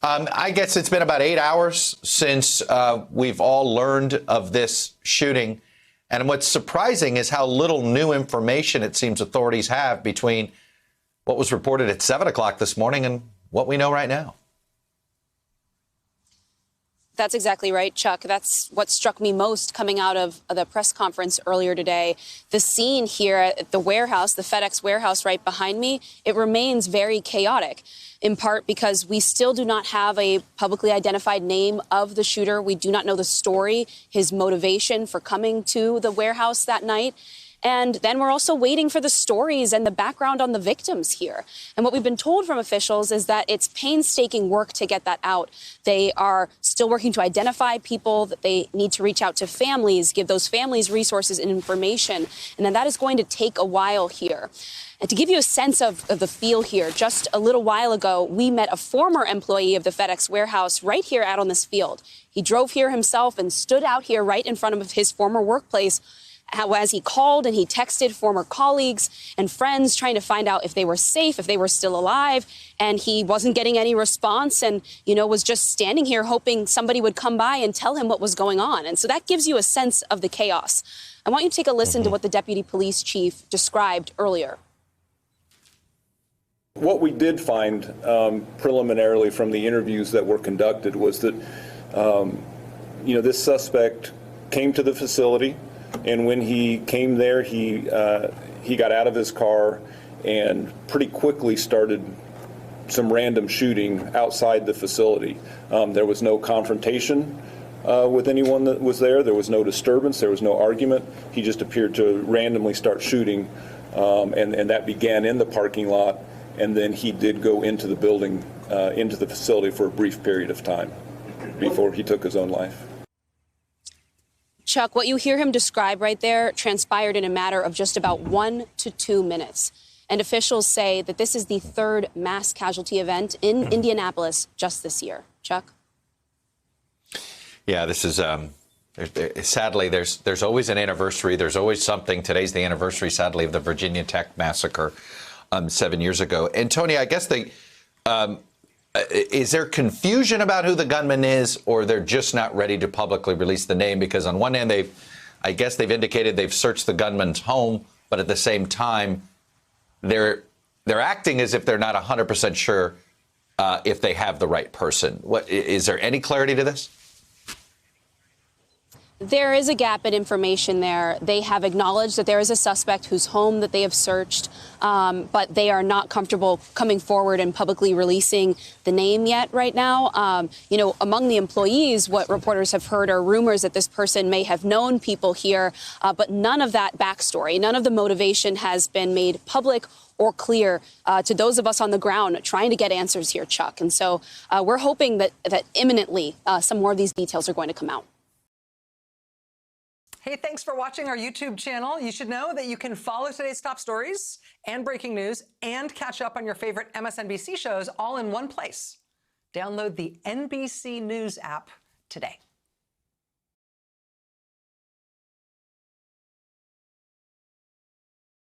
I guess it's been about 8 hours since we've all learned of this shooting. And what's surprising is how little new information it seems authorities have between what was reported at 7 o'clock this morning and what we know right now. That's exactly right, Chuck. That's what struck me most coming out of the press conference earlier today. The scene here at the warehouse, the FedEx warehouse right behind me, it remains very chaotic, in part because we still do not have a publicly identified name of the shooter. We do not know the story, his motivation for coming to the warehouse that night. And then we're also waiting for the stories and the background on the victims here. And what we've been told from officials is that it's painstaking work to get that out. They are still working to identify people, that they need to reach out to families, give those families resources and information. And then that is going to take a while here. And to give you a sense of the feel here, just a little while ago, we met a former employee of the FedEx warehouse right here out on this field. He drove here himself and stood out here right in front of his former workplace as he called and he texted former colleagues and friends trying to find out if they were safe, if they were still alive. And he wasn't getting any response and, was just standing here hoping somebody would come by and tell him what was going on. And so that gives you a sense of the chaos. I want you to take a listen to what the deputy police chief described earlier. What we did find preliminarily from the interviews that were conducted was that, this suspect came to the facility. And when he came there, he got out of his car and pretty quickly started some random shooting outside the facility. There was no confrontation with anyone that was there. There was no disturbance. There was no argument. He just appeared to randomly start shooting, and that began in the parking lot. And then he did go into the building, into the facility for a brief period of time before he took his own life. Chuck, what you hear him describe right there transpired in a matter of just about 1 to 2 minutes. And officials say that this is the third mass casualty event in Indianapolis just this year. Chuck? Yeah, this is sadly, there's always an anniversary. There's always something. Today's the anniversary, sadly, of the Virginia Tech massacre 7 years ago. And Tony, I guess is there confusion about who the gunman is, or they're just not ready to publicly release the name? Because on one hand, I guess they've indicated they've searched the gunman's home, but at the same time, they're acting as if they're not 100% sure if they have the right person. Is there any clarity to this? There is a gap in information there. They have acknowledged that there is a suspect whose home that they have searched, but they are not comfortable coming forward and publicly releasing the name yet right now. Among the employees, what reporters have heard are rumors that this person may have known people here, but none of that backstory, none of the motivation has been made public or clear to those of us on the ground trying to get answers here, Chuck. And so we're hoping that imminently some more of these details are going to come out. Hey, thanks for watching our YouTube channel. You should know that you can follow today's top stories and breaking news and catch up on your favorite MSNBC shows all in one place. Download the NBC News app today.